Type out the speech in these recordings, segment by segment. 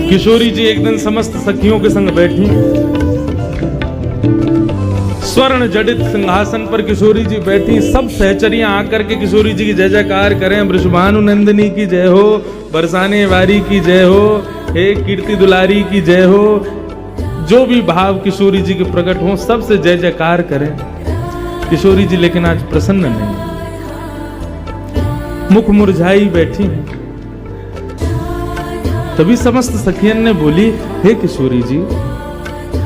किशोरी जी एक दिन समस्त सखियों के संग बैठी, स्वर्ण जडित सिंहासन पर किशोरी जी बैठी। सब सहचरियां आकर के किशोरी जी की जय जयकार करें। वृषभानु नंदिनी की जय हो, बरसाने वारी की जय हो, हे कीर्ति दुलारी की जय हो। जो भी भाव किशोरी जी के प्रकट हो, सबसे जय जयकार करें। किशोरी जी लेकिन आज प्रसन्न नहीं, मुख मुरझाई बैठी हैं। तभी समस्त सखियन ने बोली, हे किशोरी जी,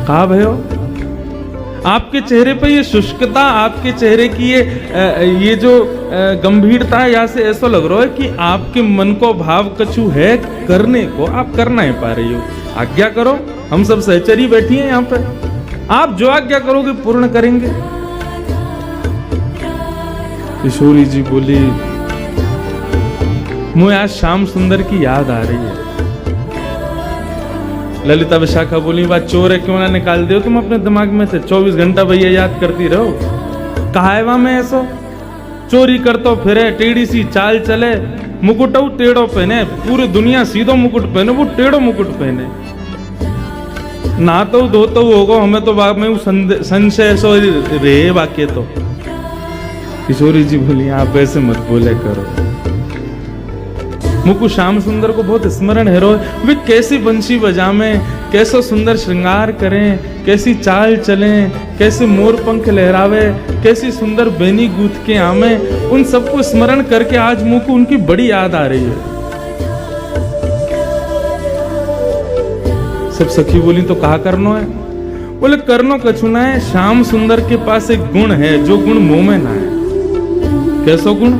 कहा भयो, आपके चेहरे पर ये शुष्कता, आपके चेहरे की ये जो गंभीरता है, यहाँ से ऐसा लग रहा है कि आपके मन को भाव कछु है करने को, आप कर नहीं पा रही हो। आज्ञा करो, हम सब सहचरी बैठी हैं यहाँ पे, आप जो आज्ञा करोगे पूर्ण करेंगे। किशोरी जी बोली, मुझे आज श्याम सुंदर की याद आ रही है। ललिता विशाखा बोली, बात चोर है, क्यों ना निकाल दो तुम अपने दिमाग में से, 24 घंटा भैया याद करती रहो। कहा है वहां में ऐसो चोरी करतो फिरे, टेढ़ी सी चाल चले, मुकुट टेढ़ो पहने, पूरी दुनिया सीधो मुकुट पहने, वो टेढ़ो मुकुट पहने। नहातो धोतो होगो, हमें तो बाग में संशय सो रे वाक्य। तो किशोरी जी बोली, आप ऐसे मत बोले करो, मुकु श्याम सुंदर को बहुत स्मरण है रो, वे कैसी बंशी बजावें, कैसो सुंदर श्रृंगार करें, कैसी चाल चलें, कैसे मोर पंख लहरावे, कैसी सुंदर बेनी गूंथ के आमे, उन सबको स्मरण करके आज मुकु उनकी बड़ी याद आ रही है। सब सखी बोली, तो कहा करनो है? बोले, करनो कछु ना है, श्याम सुंदर के पास एक गुण है, जो गुण मुंह में ना है। कैसो गुण?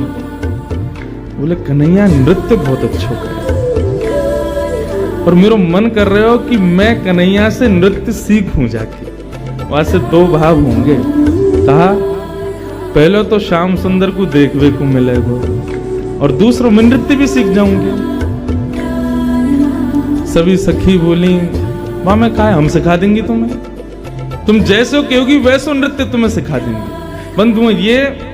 बोले, कन्हैया नृत्य बहुत अच्छा करे, और मेरा मन कर रहे हो कि मैं कन्हैया से नृत्य सीखूं जाके। वहां से दो भाव होंगे। कहा, पहले तो श्याम सुंदर को देखने को मिलेगा, और दूसरा मैं नृत्य भी सीख जाऊंगी। सभी सखी बोली, मां मैं कहा, हम सिखा देंगी तुम्हें, तुम जैसे हो कहोगी वैसो नृत्य तुम्हें सिखा देंगे। बंधुओं, ये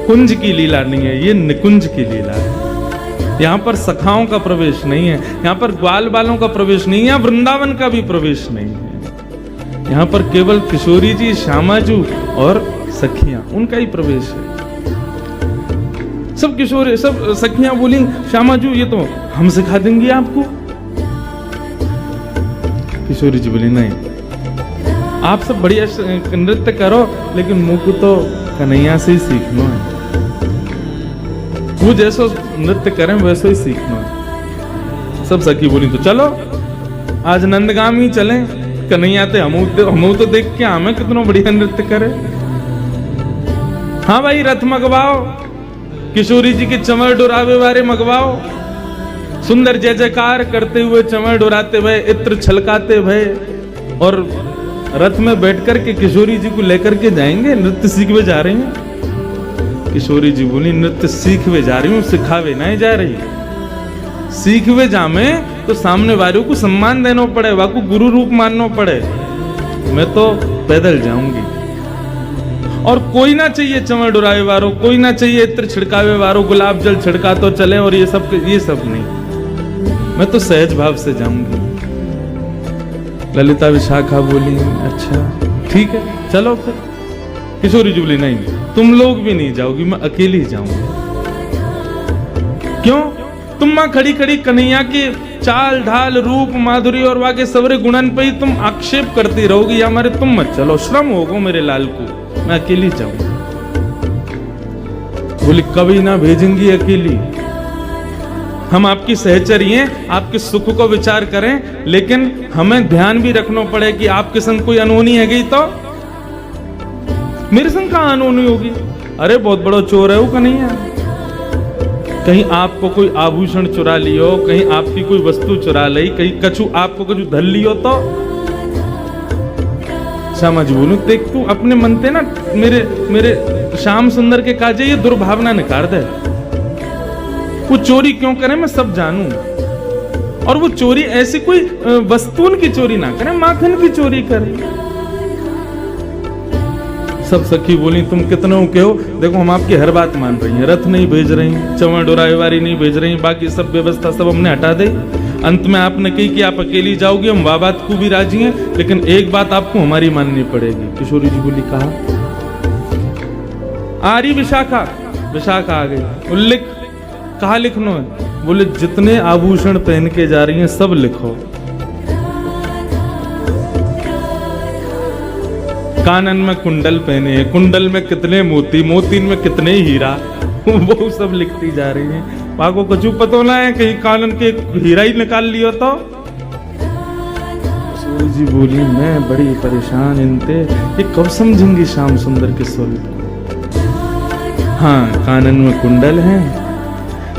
कुंज की लीला नहीं है, ये निकुंज की लीला है। यहाँ पर सखाओं का प्रवेश नहीं है, यहाँ पर ग्वाल बालों का प्रवेश नहीं है, यहाँ वृंदावन का भी प्रवेश नहीं है। यहाँ पर केवल किशोरी जी, श्यामाजू और सखियां, उनका ही प्रवेश है। सब किशोरी, सब सखियां बोली, श्यामाजू ये तो हम सिखा देंगे आपको। किशोरी जी बोली, नहीं, आप सब बढ़िया नृत्य करो, लेकिन मुझको तो कन्हैया से ही सीखना है। वो जैसो नृत्य करें वैसे ही सीखना है। सब सखी बोली, तो चलो आज नंदगामी चलें, कन्हैया ते हम तो देख के हमें कितना बढ़िया नृत्य करे। हाँ भाई, रथ मंगवाओ, किशोरी जी के चमर डोरावे वाले मंगवाओ, सुंदर जय जयकार करते हुए, चमर डोराते हुए, इत्र छलकाते हुए, और रथ में बैठकर के किशोरी जी को लेकर के जाएंगे। नृत्य सीखवे जा रही हैं। किशोरी जी बोली, नृत्य सीखवे जा रही हूँ, सिखावे नहीं जा रही। सीखवे जामे तो सामने वालों को सम्मान देना पड़े, वाको गुरु रूप मानना पड़े। मैं तो पैदल जाऊंगी, और कोई ना चाहिए चमर डुरावे वालों, कोई ना चाहिए इत्र छिड़कावे वालों, गुलाब जल छिड़का तो चले, और ये सब नहीं। मैं तो सहज भाव से जाऊंगी। ललिता विशाखा बोली, अच्छा ठीक है, चलो फिर। किशोरी जी बोली, नहीं, तुम लोग भी नहीं जाओगी, मैं अकेली जाऊंगी। क्यों? तुम मां खड़ी खड़ी कन्हैया के चाल ढाल रूप माधुरी और वाके सवरे गुणन पे ही तुम आक्षेप करती रहोगी, या हमारे तुम मत चलो, श्रम होगा मेरे लाल को, मैं अकेली जाऊंगी। बोली, कभी ना भेजेंगी अकेली, हम आपकी सहचरी हैं, आपके सुख को विचार करें, लेकिन हमें ध्यान भी रखना पड़े कि आपके संग कोई अनहोनी है गई तो मेरे संग कहां अनहोनी होगी। अरे बहुत बड़ा चोर है वो कन्हैया, कहीं आपको कोई आभूषण चुरा लियो, कहीं आपकी कोई वस्तु चुरा ली, कहीं कछु आपको कछु धर लियो तो। श्यामा जी बोलू, देख तू अपने मनते ना मेरे श्याम सुंदर के काजे ये दुर्भावना निकाल दे। वो चोरी क्यों करे मैं सब जानू, और वो चोरी ऐसी कोई वस्तुन की चोरी ना करे, माखन की चोरी करे। सब सखी बोली, तुम कितनों के हो, देखो हम आपकी हर बात मान रही हैं, रथ नहीं भेज रही, चमर डोरावेवारी नहीं भेज रही, बाकी सब व्यवस्था सब हमने हटा दे। अंत में आपने कही कि आप अकेली जाओगी, हम वाह बात को भी राजी हैं, लेकिन एक बात आपको हमारी माननी पड़ेगी। किशोरी जी बोली कहा। आ रही विशाखा। विशाखा आ गई। वो लिख। कहा लिखना है? बोले जितने आभूषण पहन के जा रही हैं सब लिखो। कानन में कुंडल पहने हैं, कुंडल में कितने मोती, मोती में कितने हीरा, वो सब लिखती जा रही हैं। पाको कछु पतो ना है कहीं कानन के हीरा ही निकाल लियो तो। सूर्य जी बोली मैं बड़ी परेशान इनते, ये कब समझेंगी श्याम सुंदर के स्वरूप को। हाँ, कानन में कुंडल है,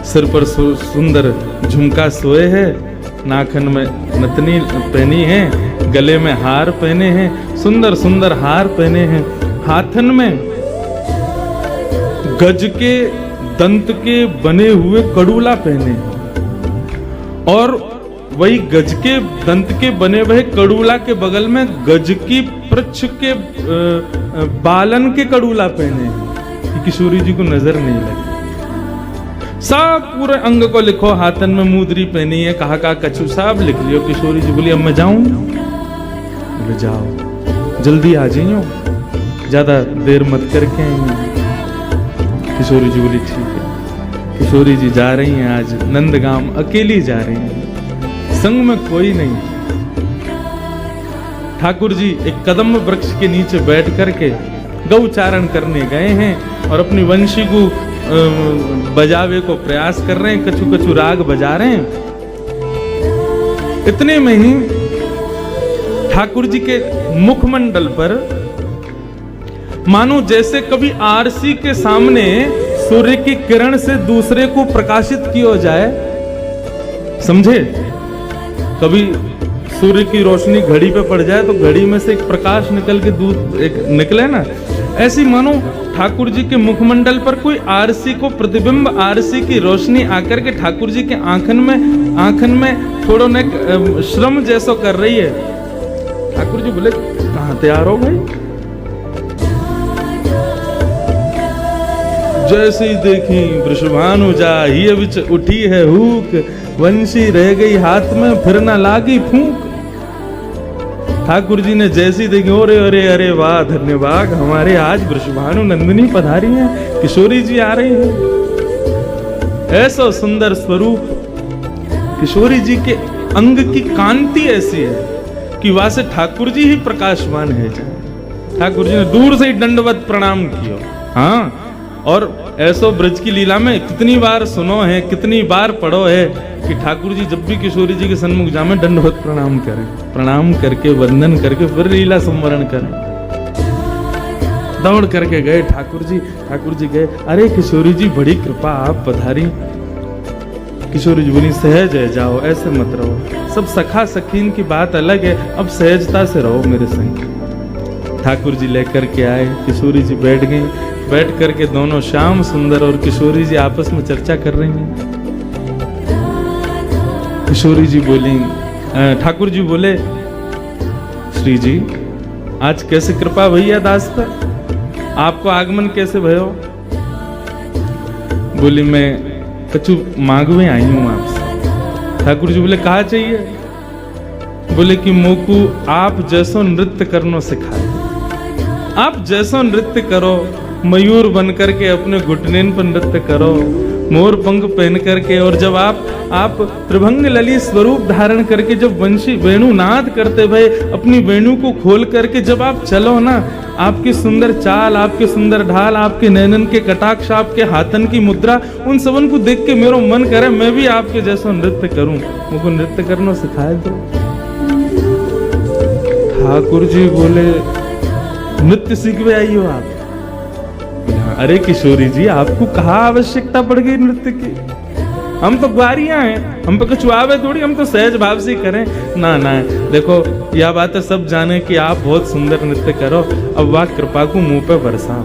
सिर पर सुंदर झुमका सोए है, नाखन में नथनी पहनी है, गले में हार पहने हैं, सुंदर सुंदर हार पहने हैं, हाथन में गज के दंत के बने हुए कड़ूला पहने हैं, और वही गज के दंत के बने हुए कड़ूला के बगल में गज की पृच्छ के बालन के कड़ूला पहने हैं। किशोरी जी को नजर नहीं लगी। सब पूरे अंग को लिखो। हाथन में मुद्री पहनी है, कहा कछु साहब लिख लियो। किशोरी जी बोली अब मैं जाऊं? बोले जाओ, जल्दी आ जाइयो, ज्यादा देर मत करके आइए। किशोरी जी बोली ठीक है। किशोरी जी जा रही हैं आज नंदगांव, अकेली जा रही हैं, संग में कोई नहीं। ठाकुर जी एक कदम वृक्ष के नीचे बैठ करके गौचारण करने गए हैं और अपनी वंशी को बजावे को प्रयास कर रहे हैं, कछु कछु राग बजा रहे हैं। इतने में ही ठाकुर जी के मुखमंडल पर मानो जैसे कभी आरसी के सामने सूर्य की किरण से दूसरे को प्रकाशित किया जाए, समझे? कभी सूर्य की रोशनी घड़ी पे पड़ जाए तो घड़ी में से एक प्रकाश निकल के दूर एक निकले ना, ऐसी मानो ठाकुर जी के मुखमंडल पर कोई आरसी को प्रतिबिंब, आरसी की रोशनी आकर के ठाकुर जी के आंखन में थोड़ा न श्रम जैसो कर रही है। ठाकुर जी बोले कहाँ तैयार हो भाई? जैसे ही देखी वृषभानु जाहि बिच उठी है हुक, वंशी रह गई हाथ में फिर न लागी फूंक। ठाकुर जी ने जैसी देखी, अरे अरे अरे वाह धन्यवाद, हमारे आज वृषभानु नंदिनी पधारी हैं, किशोरी जी आ रही हैं। ऐसा सुंदर स्वरूप किशोरी जी के अंग की कांति ऐसी है कि वहां से ठाकुर जी ही प्रकाशमान है। ठाकुर जी ने दूर से ही दंडवत प्रणाम किया। हाँ, और ऐसो ब्रज की लीला में कितनी बार सुनो है, कितनी बार पढ़ो है कि ठाकुर जी जब भी किशोरी जी के सन्मुख जामे दंडवत प्रणाम करें, प्रणाम करके वंदन करके फिर लीला संवरण करें। दौड़ करके गए ठाकुर जी गए, अरे किशोरी जी बड़ी कृपा, आप पधारी। किशोरी जी बोली सहज है, जाओ, ऐसे मत रहो, सब सखा सखीन की बात अलग है, अब सहजता से रहो मेरे संग। ठाकुर जी लेकर के आए, किशोरी जी बैठ गई, बैठ करके दोनों श्याम सुंदर और किशोरी जी आपस में चर्चा कर रही हैं। किशोरी जी बोली, ठाकुर जी बोले श्री जी आज कैसे कृपा भैया दास पर, आपको आगमन कैसे भयो? बोली मैं कछु मांगवे आई हूं आपसे। ठाकुर जी बोले कहा चाहिए? बोले कि मोकू आप जैसो नृत्य करनो सिखाए, आप जैसो नृत्य करो, मयूर बन करके अपने घुटनेन पर नृत्य करो, मोर पंख पहन करके, और जब आप त्रिभंग ललित स्वरूप धारण करके जब वंशी वेणु नाद करते भय अपनी वेणु को खोल करके जब आप चलो ना, आपकी सुंदर चाल, आपके सुंदर ढाल, आपके नैनन के कटाक्ष, आपके हाथन की मुद्रा, उन सबन को देख के मेरा मन करे मैं भी आपके जैसा नृत्य करूं, मुझको नृत्य करना सिखाए दो। ठाकुर जी बोले नृत्य सीखवे आई हो आप? अरे किशोरी जी आपको कहाँ आवश्यकता पड़ गई नृत्य की? हम तो ग्वारियां हैं, हम पे कुछ आवे थोड़ी, हम तो सहज भाव से करें ना। देखो यह बात है सब जाने कि आप बहुत सुंदर नृत्य करो, अब वाह कृपा को मुंह पे बरसाओ,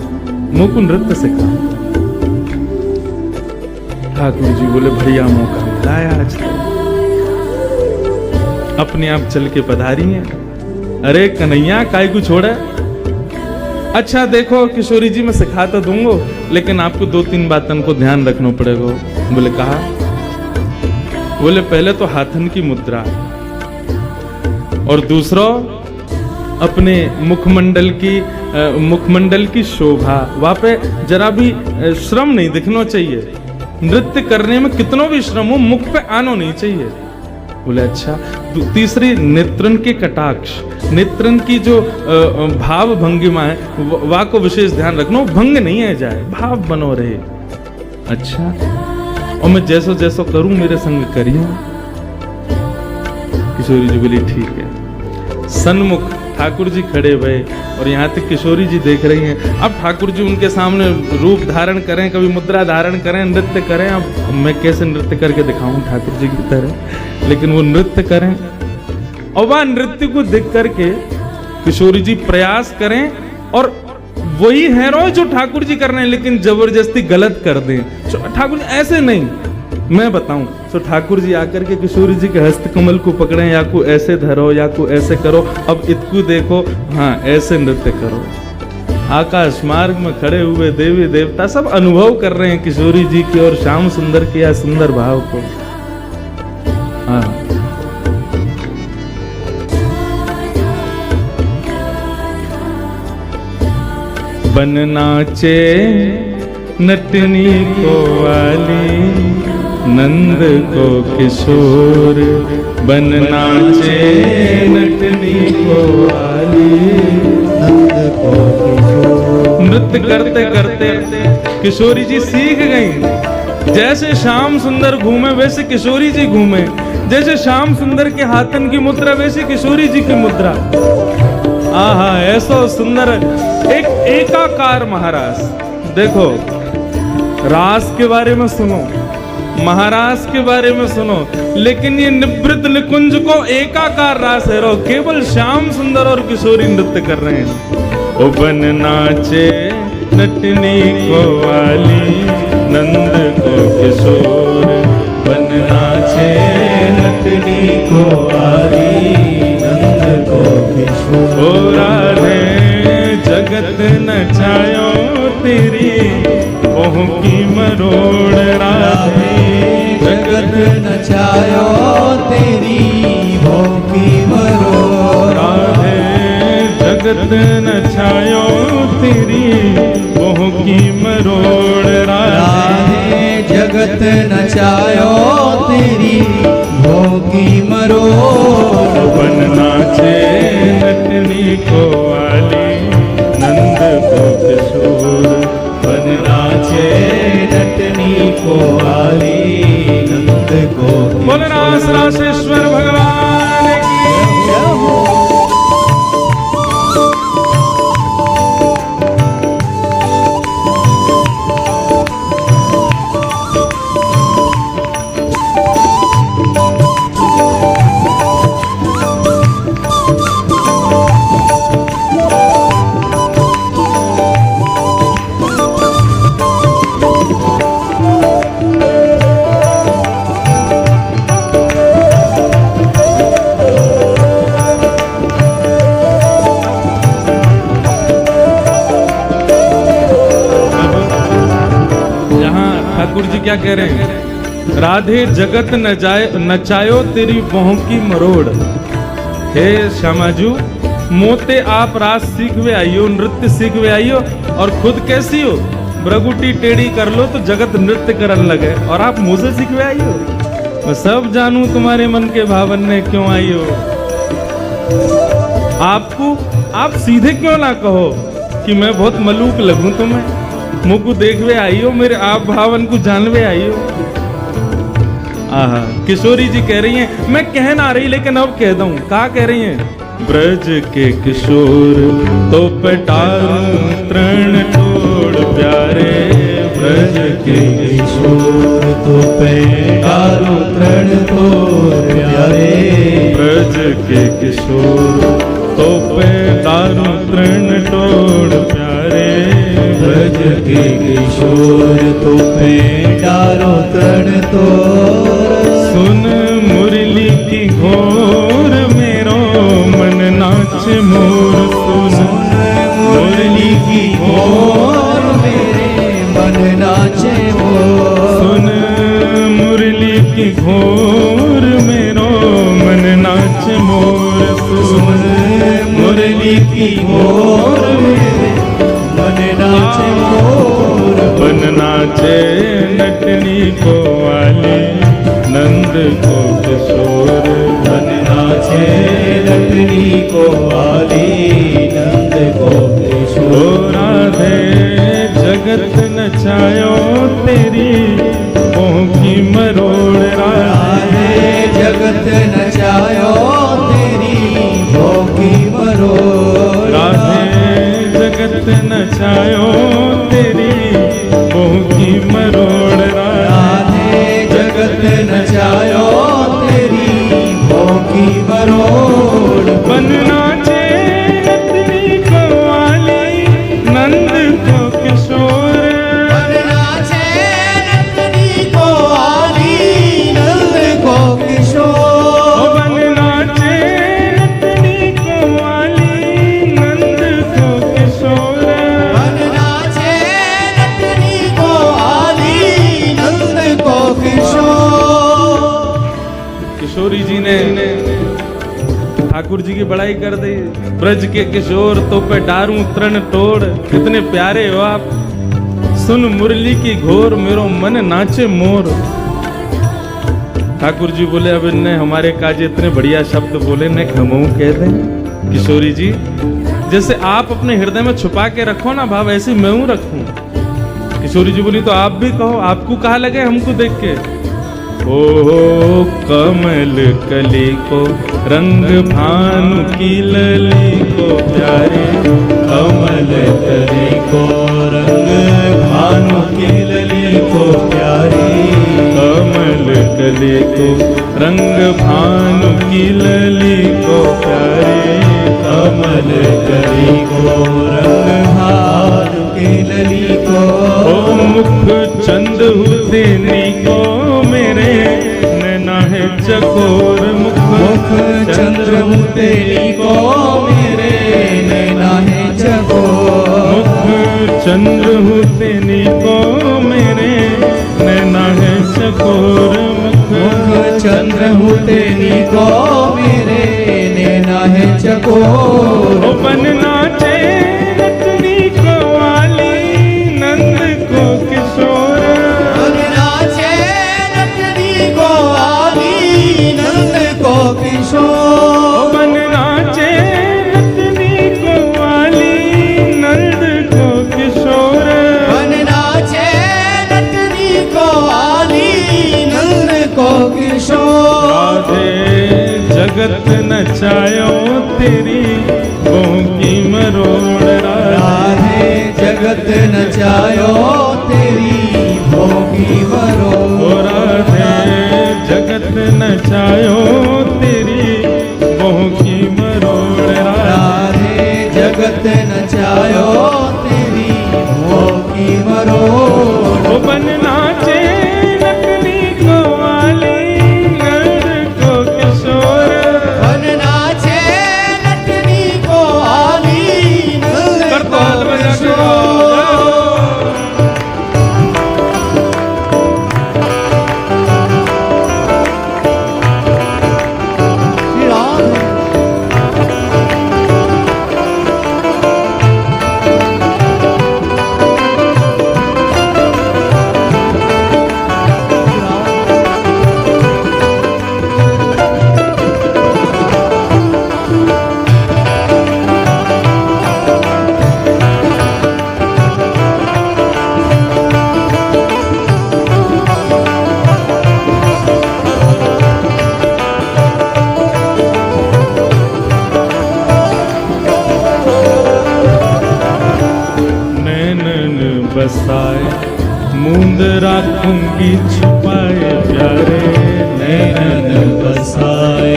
मुंह को नृत्य सिखाओ। ठाकुर जी बोले बढ़िया मौका मिला है आज तो, अपने आप चल के पधारी हैं। अरे कन्हैया काय को छोड़े? अच्छा देखो किशोरी जी मैं सिखा तो दूंगा, लेकिन आपको 2-3 बातों को ध्यान रखना पड़ेगा। बोले कहा? बोले पहले तो हाथन की मुद्रा और दूसरा अपने मुखमंडल की शोभा। वहां पे जरा भी श्रम नहीं दिखना चाहिए। नृत्य करने में कितनों भी श्रम हो, मुख पे आना नहीं चाहिए। बोले अच्छा। तीसरी नेत्रन के कटाक्ष, नेत्रन की जो भाव भंगिमा है वह को विशेष ध्यान रखना, भंग नहीं है जाए, भाव बनो रहे। अच्छा, और मैं जैसो जैसो करूं मेरे संग करियो। किशोरी जी बोली ठीक है। सन्मुख ठाकुर जी खड़े हुए और यहाँ तक किशोरी जी देख रही हैं। अब ठाकुर जी उनके सामने रूप धारण करें, कभी मुद्रा धारण करें, नृत्य करें। अब मैं कैसे नृत्य करके दिखाऊं ठाकुर जी की तरह, लेकिन वो नृत्य करें और वह नृत्य को देख करके किशोरी जी प्रयास करें और वही है जो ठाकुर जी कर रहे हैं, लेकिन जबरदस्ती गलत कर दें। ठाकुर जी ऐसे नहीं, मैं बताऊं तो ठाकुर जी आकर के किशोरी जी के हस्त कमल को पकड़े, या को ऐसे धरो या को ऐसे करो, अब इतकू देखो, हाँ ऐसे नृत्य करो। आकाश मार्ग में खड़े हुए देवी देवता सब अनुभव कर रहे हैं किशोरी जी की और श्याम सुंदर के या सुंदर भाव को। हाँ, बन नाचे नटनी को वाली, नंद को किशोर। बन नाचे नटनी को वाली, नंद को किशोर। नृत्य करते करते किशोरी जी सीख गई। जैसे श्याम सुंदर घूमे वैसे किशोरी जी घूमे, जैसे श्याम सुंदर के हाथन की मुद्रा वैसे किशोरी जी की मुद्रा। आहा, ऐसा सुंदर एक एकाकार महारास। देखो, रास के बारे में सुनो, महारास के बारे में सुनो, लेकिन ये निवृत्त निकुंज को एकाकार रास है। रो केवल श्याम सुंदर और किशोरी नृत्य कर रहे हैं। ओ बन नाचे नटनी को वाली, नंद को किशोर। बन नाचे नटनी को वाली, नंद को किशोर। ओ राधे जगत नचायो तेरी ओह की मरोड़। राधे जगत नचायो तेरी ओह की मरोड़। राधे जगत नचायो तेरी ओह की मरोड़। राधे जगत नचायो तेरी ओह की मरोड़। बन नाचे नटनी को वाली, नंद को किशोर। बन नाचे नटनी को वाली, नंद को किशोर। बोल रास रासेश्वर भगवान की। ठाकुर जी क्या कह रहे हैं? राधे जगत नचायो तेरी बहों की मरोड़। हे श्यामाजू, मोते आप रास सीखवे आइयो, नृत्य सीखवे आइयो, और खुद कैसी हो? ब्रगुटी टेढ़ी कर लो तो जगत नृत्य करने लगे, और आप मुझसे सीखवे आइयो। मैं सब जानू तुम्हारे मन के भावन में क्यों आइयो। आप सीधे क्यों ना कहो कि मैं बहुत मलूक लगूं तुम्हें। मुझको देखवे आइयो, मेरे आप भावन को जानवे आइयो। आहा, किशोरी जी कह रही हैं, मैं कह ना रही लेकिन अब कह दूं। क्या कह रही हैं? ब्रज के किशोर तो पटारू तृण तोड़ प्यारे। ब्रज के किशोर तो पटारू तृण तोड़ प्यारे। ब्रज के किशोर तो पटारू तृण तोड़ प्यारे। ब्रज के किशोर तो पटारू तृण तोड़। सुन मुरली की घोर मेरो मन नाच मोर। सुन मुरली की घोर मेरे मन नाचे मोर। सुन मुरली की घोर नटनी को वाली नंद को किशोर। मन नाचे नटनी को वाली नंद को किशोर। ओ राधे जगत नचायो तेरी मोह की मरोड़। राधे जगत नचायो तेरी मोह की मरोड़। राधे जगत नचायो तेरी मोह की मरोड़। राधे जगत नचायो तेरी मोह की मरोड़। बन नाचे नटनी को वाली नंद को किशोर। बन नाचे नटनी को वाली नंद को किशोर। बन नाचे नटनी को वाली नंद को किशोर। बन नाचे नटनी को वाली नंद को किशोर। किशोरी जी ने ठाकुर जी की बड़ाई कर दी। ब्रज के किशोर तो पे डारूं तरण तोड़। कितने प्यारे हो आप, सुन मुरली की घोर मेरो मन नाचे मोर। ठाकुर जी बोले अब इनने हमारे काजे इतने बढ़िया शब्द बोले ने खमऊ कह दें। किशोरी जी जैसे आप अपने हृदय में छुपा के रखो ना भाव, ऐसे मैं हूं रखूं। किशोरी जी बोली तो आप भी कहो, आपको कहा लगे हमको देख के। ओ कमल कली को रंग भानु की लली को प्यारे। कमल कली को रंग भानु की लली को प्यारी। कमल कली को रंग भानु की लली को प्यारे। कमल कली को रंग भानु की लली को। ओ मुख चंद हुसैनी को मेरे नैना है चकोर। मुख चंद्र हुसैनी को मेरे नैना है चकोर। मुख चंद्र हुसैनी को मेरे नैना है चकोर। मुख चंद्र हुसैनी को मेरे नैना है चकोर। ओ बन नाचे नटनी को वाली नंद को किशोर। बन नाचे नटनी को वाली नंद को किशोर। बन नाचे नटनी को वाली नंद को किशोर। बन नाचे नटनी को वाली नंद को किशोर। राधे जगत नचायो तेरी मोह की मरोड़। राधे जगत नचायो तेरी मोह की मरोड़। राधे जगत नचायो तेरी मोह की मरोड़। राधे जगत नचायो तेरी मोह की मरोड़। ओ बन नाचे नटनी को वाली नंद को किशोर। बन नाचे नटनी को वाली नंद को करताल बजा के किशोर। श्री राम। नैनन बसाए मूंद राखूंगी छुपाए प्यारे। नैनन बसाए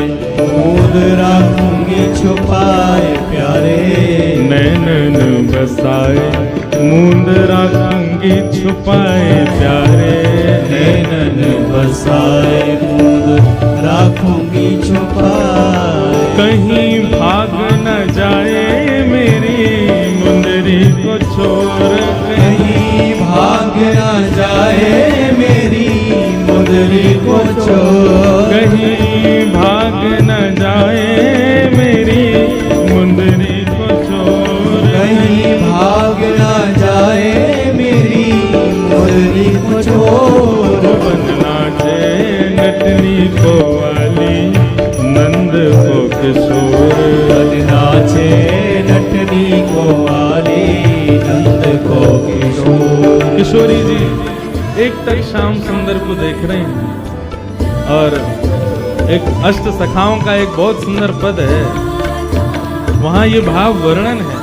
मूंद राखूंगी छुपाए प्यारे। नैनन बसाए मूंद राखूंगी छुपाए प्यारे। नैनन बसाए मूंद राखूंगी छुपाए। कहीं भाग न जाए मेरी मुंदरी को छोड़। कहीं भाग न जाए मेरी मुंदरी को छोड़। कहीं भाग न जाए मेरी मुंदरी को छोड़। कहीं भाग न जाए मेरी मुंदरी को छोड़। एकटक श्याम सुंदर को देख रहे हैं। और एक अष्ट सखाओं का एक बहुत सुंदर पद है, वहां ये भाव वर्णन है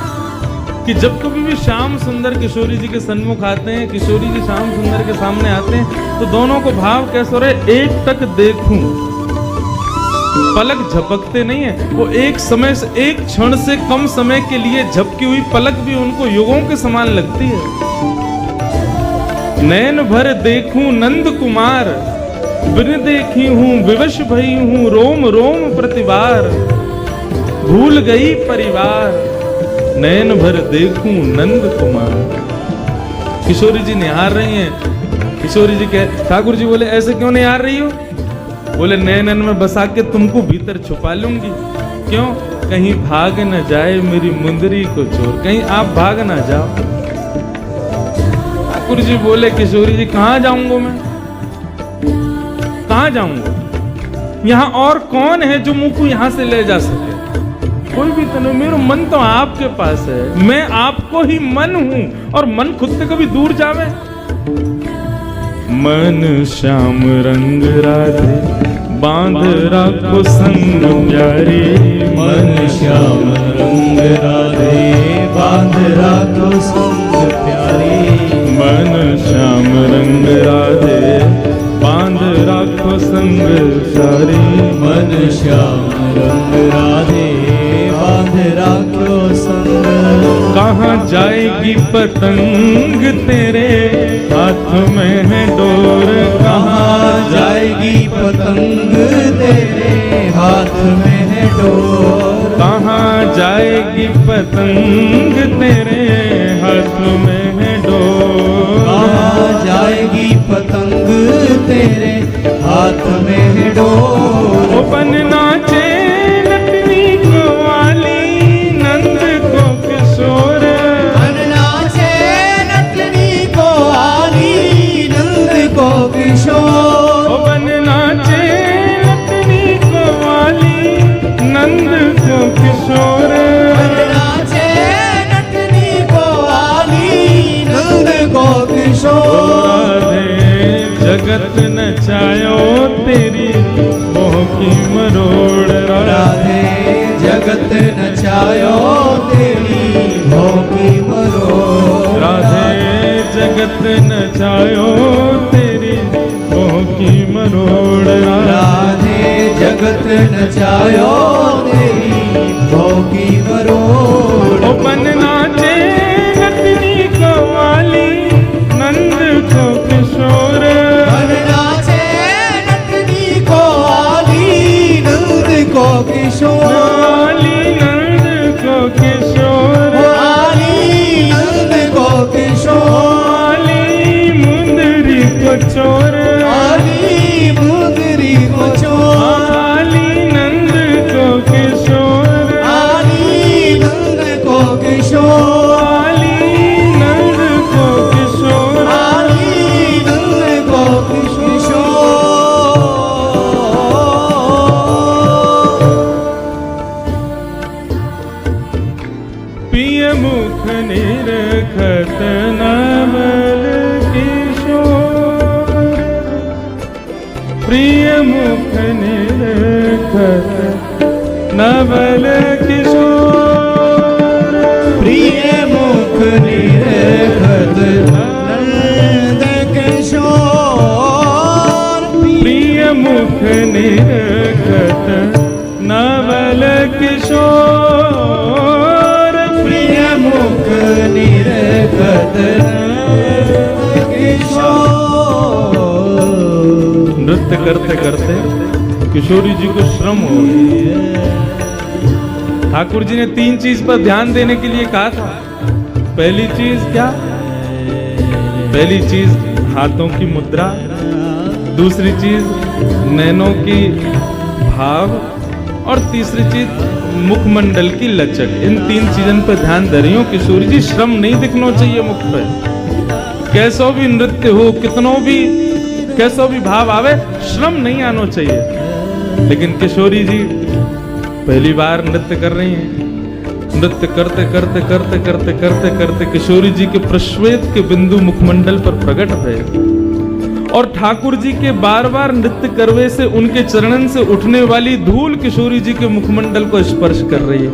कि जब कभी भी श्याम सुंदर किशोरी जी के सन्मुख आते हैं, किशोरी जी श्याम सुंदर के सामने आते हैं, तो दोनों को भाव कैसे हो रहे, एकटक देखूं, पलक झपकते नहीं है, वो एक समय से, एक क्षण से कम समय के लिए झपकी हुई पलक भी उनको युगों के समान लगती है। नैन भर देखूं नंद कुमार, बिन देखी हूं विवश भई हूं, रोम रोम प्रतिवार, भूल गई परिवार, नैन भर देखूं नंद कुमार। किशोरी जी निहार रही हैं। किशोरी जी कहे, ठाकुर जी बोले ऐसे क्यों निहार रही हो? बोले नैनन में बसा के तुमको भीतर छुपा लूंगी। क्यों? कहीं भाग न जाए मेरी मुंदरी को चोर, कहीं आप भाग ना जाओ। ठाकुर जी बोले, किशोरी जी कहां जाऊंगा मैं, कहां जाऊंगा? यहां और कौन है जो मुझको यहां से ले जा सके? कोई भी तो नहीं, मेरा मन तो आपके पास है, मैं आपको ही मन हूं, और मन खुद से कभी दूर जावे? मन श्याम रंग राधे बांध राखो संग प्यारे, मन श्याम रंग राधे बांध राखो संग प्यारे, मन श्याम रंग राधे बांध राखो संग प्यारे, मन श्याम रंग राधे बांध राखो संग। कहाँ जाएगी पतंग तेरे हाथ में है डोर, कहाँ जाएगी पतंग तेरे हाथ में है डोर, कहाँ जाएगी पतंग तेरे हाथ में है डोर, कहाँ जाएगी पतंग तेरे हाथ में है डोर। ओ बन नाचे नटनी को वाली नंद को किशोर, बन नाचे नटनी को वाली नंद को किशोर, ओ बन नाचे नटनी को वाली नंद को किशोर, बन नाचे नटनी को वाली नंद को किशोर। राधे जगत नचायो तेरी मोह की मरोड़, राधे जगत नचायो तेरी मोह की मरोड़, राधे जगत नचायो तेरी मोह की मरोड़, राधे जगत नचायो तेरी मोह की मरोड़। ओ बन नाचे नटनी को वाली नंद को किशोर, बन नाचे नटनी को वाली नंद को किशोर, वाली नंद को किशोर, वाली नंद को किशोर, वाली मुंदरी को चोर, वाली मुंदरी को चोर, वाली नंद को किशोर, वाली नंद को किशोर, वाली नंद को किशोर, वाली नंद को किशोर। पिय मुख निरखत नवल किशोर, प्रिय मुख निरखत नवल किशोर, प्रिय मुख निरखत नंद किशोर, प्रिय मुख निरखत नवल किशोर, प्रिय मुख निरखत नंद किशोर। नृत्य करते करते किशोरी जी को श्रम हो गई। ठाकुर जी ने 3 चीज पर ध्यान देने के लिए कहा था। पहली चीज क्या? पहली चीज हाथों की मुद्रा, दूसरी चीज नैनों की भाव, और तीसरी चीज मुखमंडल की लचक। इन 3 चीजों पर ध्यान दे रही हूँ। किशोरी जी श्रम नहीं दिखना चाहिए मुख पे। कैसो भी नृत्य हो, कितनों भी कैसो भी भाव आवे, श्रम नहीं आना चाहिए। लेकिन किशोरी जी पहली बार नृत्य कर रही हैं। नृत्य करते करते करते करते करते करते किशोरी जी के प्रश्वेत के बिंदु मुखमंडल पर प्रकट हुए। और ठाकुर जी के बार बार नृत्य करवे से उनके चरणन से उठने वाली धूल किशोरी जी के मुखमंडल को स्पर्श कर रही है।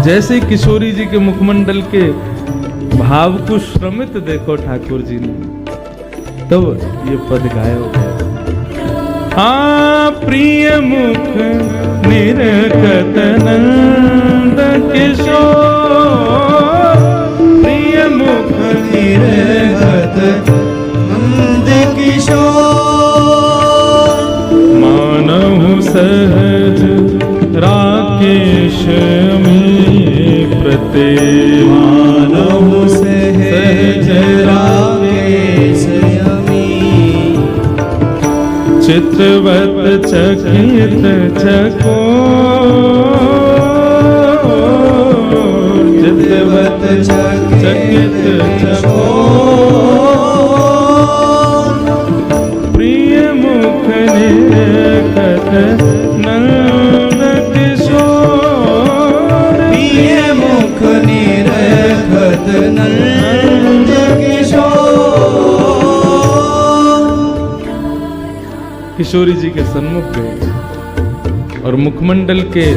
जैसे किशोरी जी के मुखमंडल के भाव को श्रमित देखो ठाकुर जी ने, तब ये पद गायो। हाँ प्रिय मुख निरखत नंद किशोर, प्रिय मुख निरखत नंद किशोर, मानहु सहज राकेश में प्रते, मानहु सहज राकेश अमी, चितवत चकित चकोर, चितवत चकित चकोर, प्रिय मुख निरखत नंद किशोर, प्रिय मुख निरखत नंद किशोर। किशोरी जी के सन्मुख गए और मुखमंडल के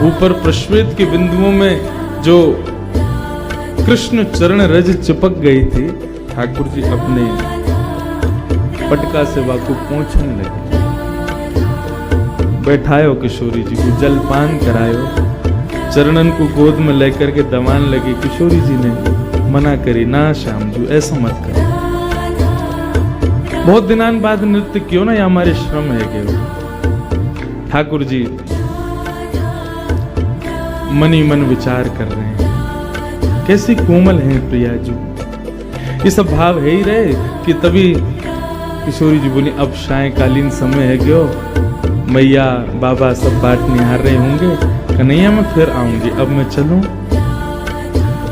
ऊपर प्रश्वेत के बिंदुओं में जो कृष्ण चरण रज चिपक गई थी, ठाकुर जी अपने पटका से वाकु पहुंचने लगे। बैठायो किशोरी जी को, जलपान करायो, चरणन को गोद में लेकर के दबान लगी। किशोरी जी ने मना करी, ना श्याम जी ऐसा मत करो, बहुत दिनान बाद नृत्य क्यों ना, ये हमारे श्रम है केवल। ठाकुर जी मनी मन विचार कर रहे हैं, कैसी कोमल हैं प्रिया जी, ये सब भाव है ही रहे कि तभी किशोरी जी बोली, अब सायकालीन समय है क्यों, मैया बाबा सब बाट निहार रहे होंगे, कन्हैया मैं फिर आऊंगी, अब मैं चलूं।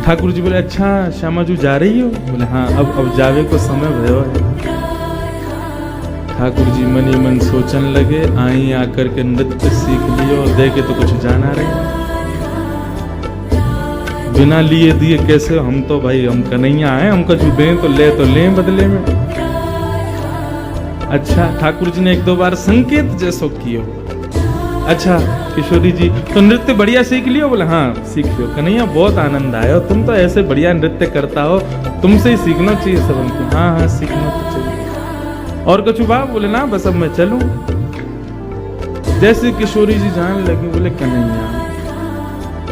ठाकुर जी बोले, अच्छा श्यामा जी जा रही हो? बोले हाँ, अब जावे को समय भयो है। ठाकुर जी मनी मन सोचन लगे, आई आकर के नृत्य सीख लियो, देखे तो कुछ जाना रहे, बिना लिए दिए कैसे, हम तो भाई हम कन्हैया आए, हमको जो दें तो ले बदले में। अच्छा ठाकुर जी ने एक दो बार संकेत जैसो कियो। अच्छा किशोरी जी तो नृत्य बढ़िया सीख लियो? बोले हाँ सीख लियो। कन्हैया बहुत आनंद आया, तुम तो ऐसे बढ़िया नृत्य करता हो, तुमसे ही सीखना चाहिए सब हमको। हाँ हाँ सीखना तो चाहिए। और कुछ बात? बोले ना बस अब मैं चलूं। जैसे किशोरी जी जान लगी, बोले कन्हैया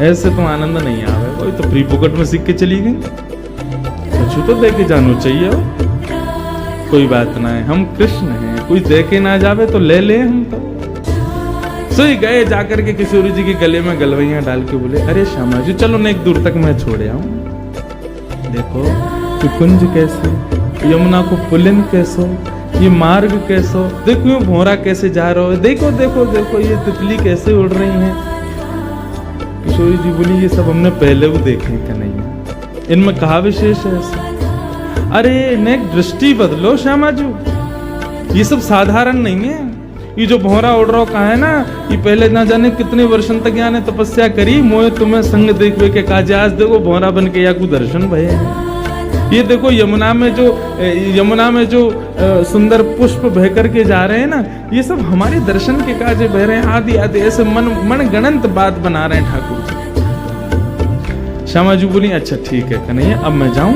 ऐसे तो आनंद नहीं आवे, वही तो फ्री पॉकेट में सीख के चली गई, कुछ तो दे के जानो चाहिए। कोई बात ना है, हम कृष्ण हैं, कोई दे के ना जावे तो ले ले हम तो। सोई गए जाकर के किशोरी जी के गले में गलवैया डाल के बोले, अरे श्यामा जी चलो ना एक दूर तक मैं छोड़े आऊं। देखो ये कुंज कैसे, यमुना को पुलिन कैसो, ये मार्ग कैसो, देखो ये भौरा कैसे जा रहा है, देखो देखो देखो ये तितली कैसे उड़ रही है। किशोरी जी बोली ये सब हमने पहले भी देखे कन्हैया, इनमें कहा विशेष है ऐसा? अरे नेक दृष्टि बदलो श्यामा जी, ये सब साधारण नहीं है। ये जो भौरा उड़ रहा कहा है ना, ये पहले ना जाने कितने वर्षन तक यहाँ ने तपस्या करी, मोए तुम्हें संग देखवे के काज, आज देखो भौरा बन के या को दर्शन भये हैं। ये देखो यमुना में जो सुंदर पुष्प बह करके जा रहे हैं ना, ये सब हमारे दर्शन के काजे बह रहे हैं। आदि आदि ऐसे मन गणंत बात बना रहे हैं ठाकुर जी। श्यामा जी बोली अच्छा ठीक है कन्हैया अब मैं जाऊं।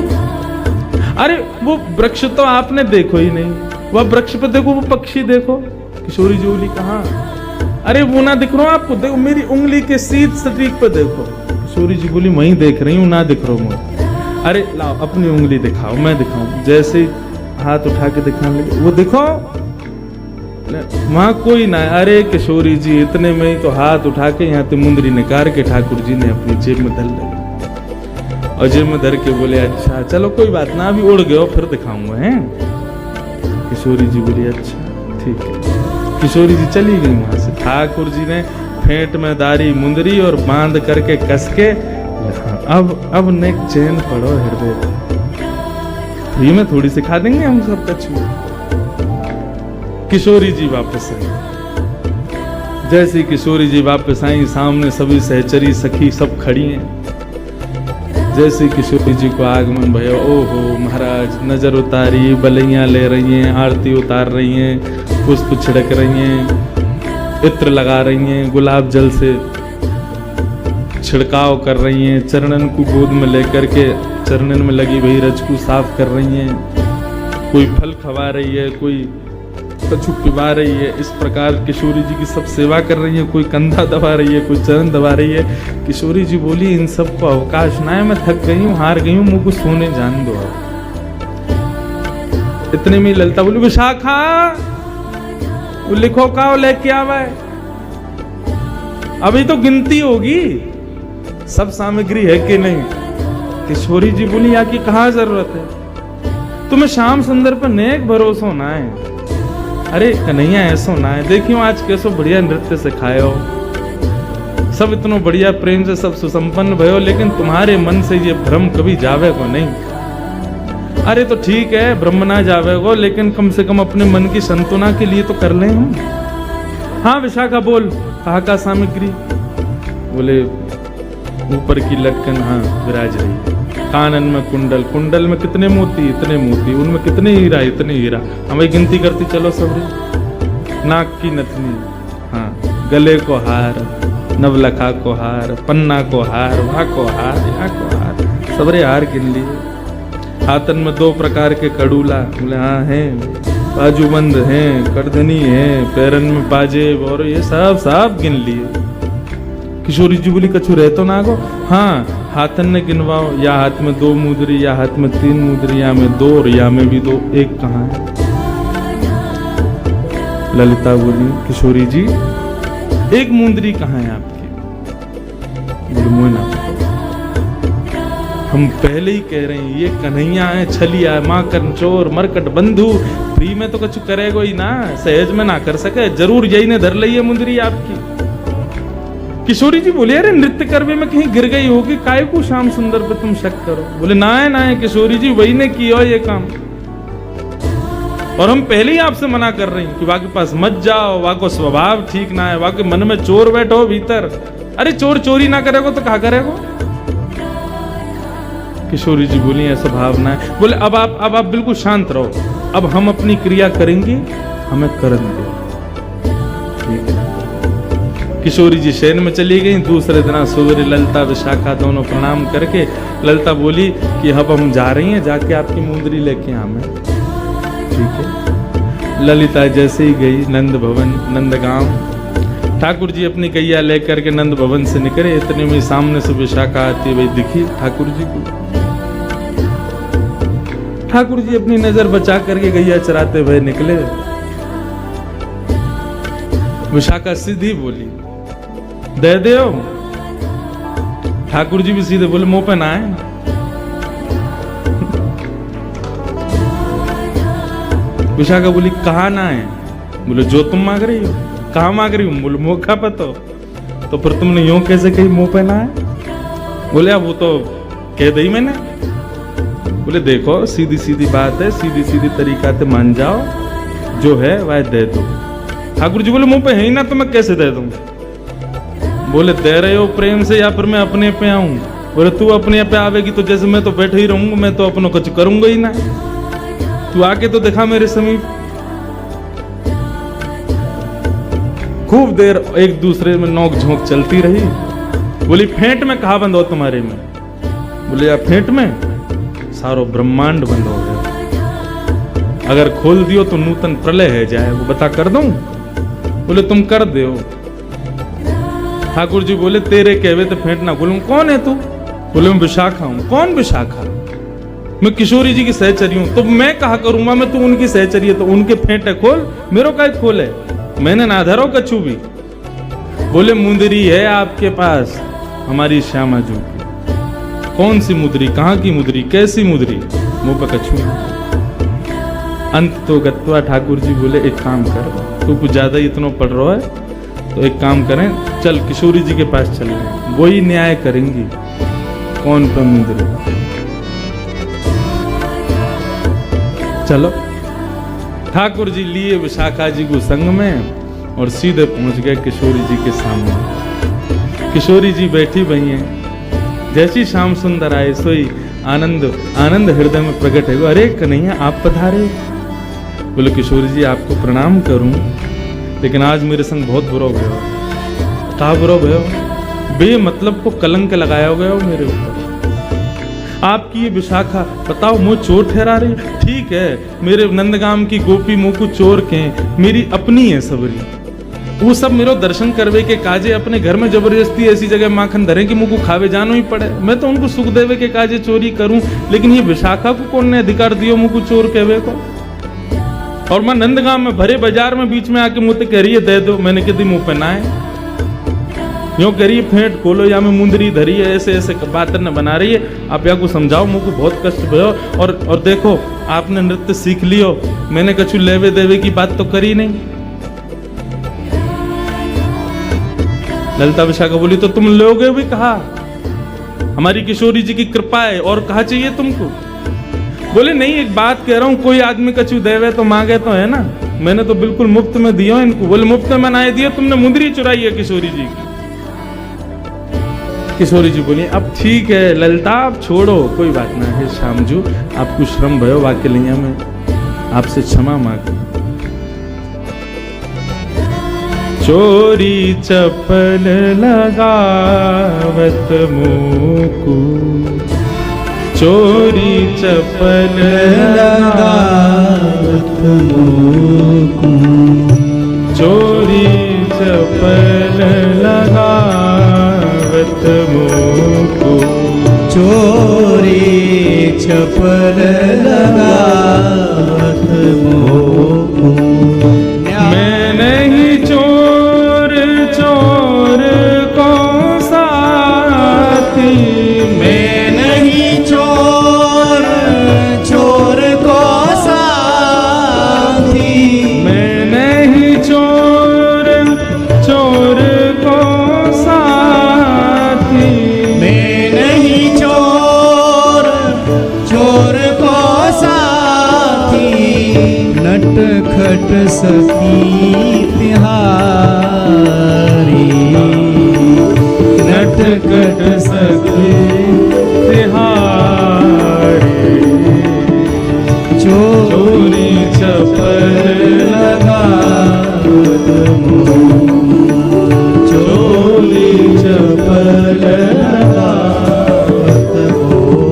अरे वो वृक्ष तो आपने देखो ही नहीं, वह वृक्ष पे देखो, वो पक्षी देखो। किशोरी जी बोली कहाँ? अरे वो ना दिख रहा आपको, देखो मेरी उंगली के सीध सटीक पे देखो। किशोरी जी बोली वहीं देख रही हूँ, ना दिख रहा हूँ। अरे लाओ अपनी उंगली दिखाओ, मैं दिखाऊं। जैसे हाथ उठा के दिखाने लगे, वो दिखो वहां कोई ना। अरे किशोरी जी इतने में ही तो हाथ उठा के यहाँ ते मुंदरी निकाल के ठाकुर जी ने अपनी जेब में धर लगे, और जेब में धर के बोले अच्छा चलो कोई बात ना, अभी उड़ गए फिर दिखाऊंगा हैं। किशोरी जी बोली अच्छा ठीक है। किशोरी जी चली गई वहां से। ठाकुर जी ने फेंट में दारी मुंदरी और बांध करके कस के, अब नेक चैन पड़ो हृदय, फ्री में थोड़ी सिखा देंगे हम सब कछु। किशोरी जी वापस आई। जैसे किशोरी जी वापस आई, सामने सभी सहचरी सखी सब खड़ी हैं। जैसे किशोरी जी को आगमन भयो, ओहो महाराज नजर उतारी, बलैया ले रही हैं, आरती उतार रही हैं, पुष्प छिड़क रही हैं, इत्र लगा रही हैं, गुलाब जल से छिड़काव कर रही हैं, चरणन को गोद में लेकर के चरणन में लगी वही रज को साफ कर रही हैं, कोई फल खवा रही है, कोई कछु पिवा रही है। इस प्रकार किशोरी जी की सब सेवा कर रही है, कोई कंधा दबा रही है, कोई चरण दबा रही है। किशोरी जी बोली इन सबको अवकाश ना है, मैं थक गई हूँ, हार गई हूँ, मुझको सोने जान दो। इतने में ललिता बोली विशाखा वो लिखो का लेके आवा है, अभी तो गिनती होगी सब सामग्री है कि नहीं। किशोरी जी बोली या की कहाँ जरूरत है, तुम्हें श्याम सुंदर पर नेक भरोसा होना है। अरे कन्हैया ऐसो ना है, देखियो आज कैसो बढ़िया नृत्य सिखायो, सब इतनो बढ़िया प्रेम से सब सुसंपन्न भयो, लेकिन तुम्हारे मन से ये भ्रम कभी जावे को नहीं। अरे तो ठीक है ब्रह्म ना जावे को, लेकिन कम से कम अपने मन की संतुना के लिए तो कर ले हम। हाँ विशाखा बोल, कहा का सामग्री? बोले ऊपर की लटकन हाँ विराज रही है, कानन में कुंडल, कुंडल में कितने मोती, इतने मोती, उनमें कितने हीरा, इतने हीरा, हमें गिनती करती चलो सबरी। नाक की नथनी, हाँ गले को हार, नवलखा को हार, पन्ना को हार, वहाँ को हार, यहाँ को हार, सबरे हार गिन लिए। हाथन में 2 प्रकार के कड़ूला, बोले हाँ हैं, बाजूबंद हैं, करधनी हैं, पैरन में बाजे, और ये सब गिन लिए। किशोरी जी बोली कछु रह तो ना गो? हाँ हाथन ने गिनवाओ, या हाथ में 2 मुद्री, या हाथ में 3 मुद्री, या में 2 और या में भी 2, एक कहाँ है? ललिता बोली किशोरी जी 1 मुंदरी कहाँ है आपकी? बोले मुझे ना पता, हम पहले ही कह रहे हैं ये कन्हैया है, छलिया है, माँ कंचोर, मरकट बंधु, फ्री में तो कछु करेगो ही ना, सहज में ना कर सके, जरूर यही ने धर ली है मुंदरी आपकी। किशोरी जी बोले अरे नृत्य करवे में कहीं गिर गई होगी, काय को श्याम सुंदर पे तुम शक करो? बोले ना है किशोरी जी वही ने किया ये काम, और हम पहले ही आपसे मना कर रहे हैं कि वहां के पास मत जाओ, वहां को स्वभाव ठीक ना है, वहां के मन में चोर बैठो भीतर। अरे चोर चोरी ना करेगो तो क्या करेगो? किशोरी जी बोली ऐसा भावना है। बोले अब आप बिल्कुल शांत रहो, अब हम अपनी क्रिया करेंगे, हमें करन दो, ठीक है। किशोरी जी शयन में चली गई। दूसरे दिन सवेरे ललिता विशाखा दोनों प्रणाम करके ललिता बोली कि अब हम जा रही हैं, जाके आपकी मुंदरी लेके हमें, ठीक है। ललिता जैसे ही गई नंद भवन, नंदगांव, ठाकुर जी अपनी गैया लेकर के नंद भवन से निकले। इतने में सामने से विशाखा आती हुई दिखी ठाकुर जी को। ठाकुर जी अपनी नजर बचा करके गैया चराते हुए निकले। विशाखा सीधी बोली दे दो। ठाकुर जी भी सीधे बोले मुंह पे ना आए। विशाखा बोली कहा ना है? बोले जो तुम मांग रही हो। कहा मांग रही हूँ? बोले मौका पे तो फिर तुमने यूं कैसे कही मुंह पे ना है? बोले अब वो तो कह दी मैंने। बोले देखो सीधी सीधी बात है, सीधी सीधी तरीका से मान जाओ, जो है वह दे दो। ठाकुर जी बोले मुंह पे है ही ना तो मैं कैसे दे दूं? बोले दे रहे हो प्रेम से या फिर मैं अपने पे आऊं? बोले तू अपने पे आवेगी तो जैसे मैं तो बैठे ही रहूंगा, मैं तो अपनों कुछ करूंगा ही ना, तू आके तो दिखा मेरे समीप। खूब देर एक दूसरे में नोक झोंक चलती रही। बोली फेंट में कहा बंद हो तुम्हारे में? बोले या फेंट में सारो ब्रह्मांड बंद हो गया, अगर खोल दियो तो नूतन प्रलय है जाए, वो बता कर दूं? बोले तुम कर दो। ठाकुर जी बोले तेरे कहवे तो फेंट ना खोलूं। कौन है तू? बोले मैं विशाखा हूं। कौन विशाखा? मैं किशोरी जी की सहचरी हूं। तो मैं कहा करूंगा मैं, तू उनकी सहचरी है तो उनके फेंटे खोल, मेरो का खोले, मैंने ना धरो कछु भी। बोले मुंदरी है आपके पास हमारी श्यामा जी की। कौन सी मुद्री? कहाँ की मुद्री? कैसी मुद्री? मुंह पे कछु। अंत तो गत्वा ठाकुर जी बोले एक काम कर, तू कुछ ज्यादा ही इतना पढ़ रहा है तो एक काम करें, चल किशोरी जी के पास चल रहे, वही न्याय करेंगी कौन पे मुद्री। चलो ठाकुर जी लिए विशाखा जी को संग में और सीधे पहुंच गए किशोरी जी के सामने। किशोरी जी बैठी हुई हैं, जैसी श्याम सुंदर आए सोई आनंद आनंद हृदय में प्रकट है। अरे कन्हैया आप पधारे। बोले किशोरी जी आपको प्रणाम करूं, लेकिन आज मेरे संग बहुत बुरा भयो। कहा बुरा भयो? बेमतलब को कलंक लगाया हो गया मेरे ऊपर। आपकी ये विशाखा बताओ मुझ चोर ठहरा रही। ठीक है, मेरे नंदगाम की गोपी मुँह को चोर के मेरी अपनी है सबरी, वो सब मेरे दर्शन करवे के काजे अपने घर में जबरदस्ती ऐसी जगह माखन धरे कि मुँह को खावे जानो ही पड़े। मैं तो उनको सुख देवे के काजे चोरी करूं, लेकिन ये विशाखा को कौन ने अधिकार दियो मुँह को चोर कहवे को? और मैं नंदगाम में भरे बाजार में बीच में आके मुझे कह रही है दे दो। मैंने कहती मुंह पे ना है, यूं कह रही है फेंट खोलो या में मुंदरी धरी है, ऐसे ऐसे बातें न बना रही है। आप या को समझाओ, मुझको बहुत कष्ट भयो। और देखो आपने नृत्य सीख लियो, मैंने कछु लेवे देवे की बात तो करी नहीं। ललिता विशाखा बोली तो तुम लोगे भी कहा, हमारी किशोरी जी की कृपा है और कहा चाहिए तुमको। बोले नहीं, एक बात कह रहा हूं, कोई आदमी कछु देवे तो मांगे तो है ना, मैंने तो बिल्कुल मुफ्त में दियो इनको। बोले मुफ्त में ना दियो, तुमने मुंदरी चुराई है किशोरी जी की। किशोरी जी बोली अब ठीक है ललिता आप छोड़ो, कोई बात ना है। श्यामजू आपको श्रम भयो, वाक्य लिया में आपसे क्षमा मांग। चोरी चपल लगावत मुकु, चोरी चपल लगावत मुकु, चोरी चपल लगावत मुकु, चोरी चपल लगावत मुकु। मैं नहीं चोर चोर को साथी, मैं नहीं चोर चोर को साथी, मैं नहीं चोर चोर को साथी, मैं नहीं चोर चोर को साथी। नटखट सखी तिहारी, नटखट सखी तिहारी, चोरी चपल लगावत मुकु, चोरी चपल लगावत मुकु।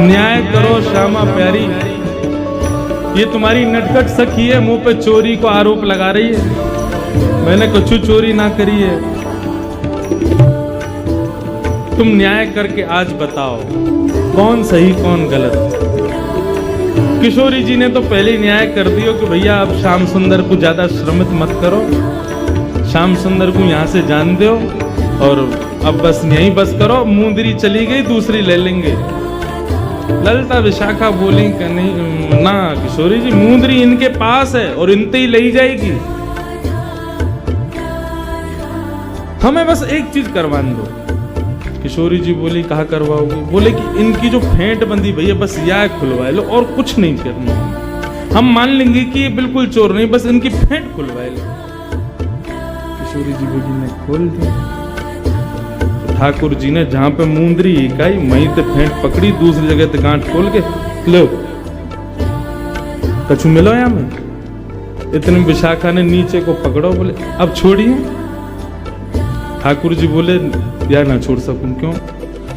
न्याय करो श्यामा प्यारी, ये तुम्हारी नटखट सखी है, मुंह पे चोरी को आरोप लगा रही है। मैंने कुछ चोरी ना करी है। तुम न्याय करके आज बताओ कौन सही कौन गलत। किशोरी जी ने तो पहले ही न्याय कर दियो कि भैया अब श्याम सुंदर को ज्यादा श्रमित मत करो, श्याम सुंदर को यहाँ से जान दो और अब बस यहीं बस करो। मुंदरी चली गई, दूसरी ले लेंगे। ललिता विशाखा बोली कि नहीं ना किशोरी जी, मुंदरी इनके पास है और इनते ही ले जाएगी, हमें बस एक चीज करवान दो। किशोरी जी बोली कहा करवाओगी? बोले कि इनकी जो फेंट बंदी भैया बस यह खुलवा लो और कुछ नहीं करना, हम मान लेंगे कि ये बिल्कुल चोर नहीं, बस इनकी फेंट खुलवा लो। किशोरी जी बोली मैं खोल दी। ठाकुर जी ने जहां पे मुंदरी इकाई वहीं से फेंट पकड़ी, दूसरी जगह से गांठ खोल के लो कछु मिलो यहाँ में। इतने विशाखा ने नीचे को पकड़ो, बोले अब छोड़िए। ठाकुर जी बोले यार ना छोड़ सकूं, क्यों?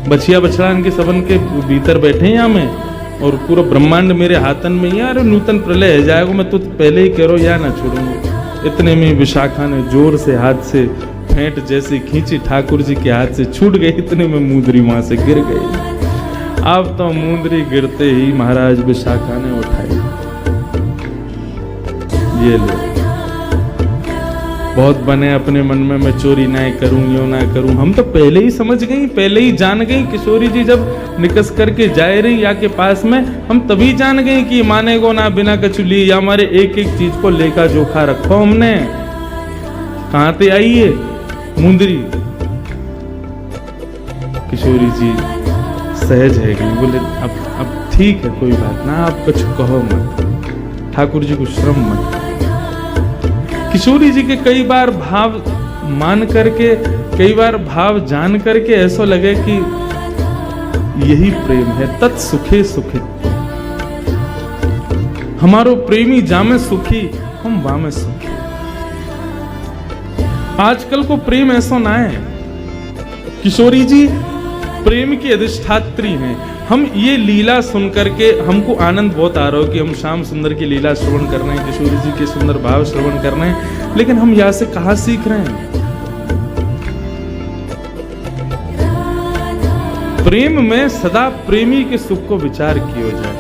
बछिया बछड़ा इनके सबन के भीतर बैठे यहाँ में और पूरा ब्रह्मांड मेरे हाथन में। यार नूतन प्रलय है जाएगा, मैं तो पहले ही कह रहा हूं यार ना छोड़ूंगा। इतने में विशाखा ने जोर से हाथ से फेंट जैसी खींची, ठाकुर जी के हाथ से छूट गई। इतने में मुंदरी वहां से गिर गई। अब तो मुंदरी गिरते ही महाराज विशाखा ने उठाई, ये लो। बहुत बने अपने मन में मैं चोरी ना करूं, यो ना करूं। हम तो पहले ही समझ गई, पहले ही जान गई। किशोरी जी जब निकस करके जाए रही या के पास में, हम तभी जान गए कि माने को ना बिना कछु लिए, या हमारे एक एक चीज को लेखा जोखा रखो हमने। कहां से आई है मुंदरी? किशोरी जी सहज है गई, बोले अब ठीक है कोई बात ना, आप कुछ कहो मत, ठाकुर जी को श्रम मत। किशोरी जी के कई बार भाव मान करके, कई बार भाव जान करके ऐसा लगे कि यही प्रेम है। तत् सुखे सुखे, हमारो प्रेमी जामे सुखी, हम वामे सुखी। आजकल को प्रेम ऐसा ना है। किशोरी जी प्रेम की अधिष्ठात्री हैं। हम ये लीला सुन करके हमको आनंद बहुत आ रहा हो कि हम श्याम सुंदर की लीला श्रवण कर रहे हैं, किशोरी जी के सुंदर भाव श्रवण कर रहे हैं, लेकिन हम यहां से कहां सीख रहे हैं? प्रेम में सदा प्रेमी के सुख को विचार किया जाए।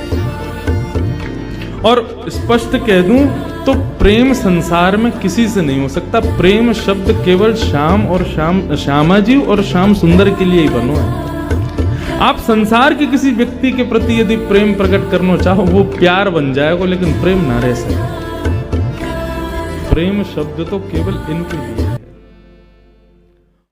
और स्पष्ट कह दूं तो प्रेम संसार में किसी से नहीं हो सकता। प्रेम शब्द केवल श्याम और श्यामा जी और श्याम सुंदर के लिए ही बनो है। आप संसार के किसी व्यक्ति के प्रति यदि प्रेम प्रकट करना चाहो, वो प्यार बन जाएगा, लेकिन प्रेम ना रह सके। प्रेम शब्द तो केवल इनके लिए।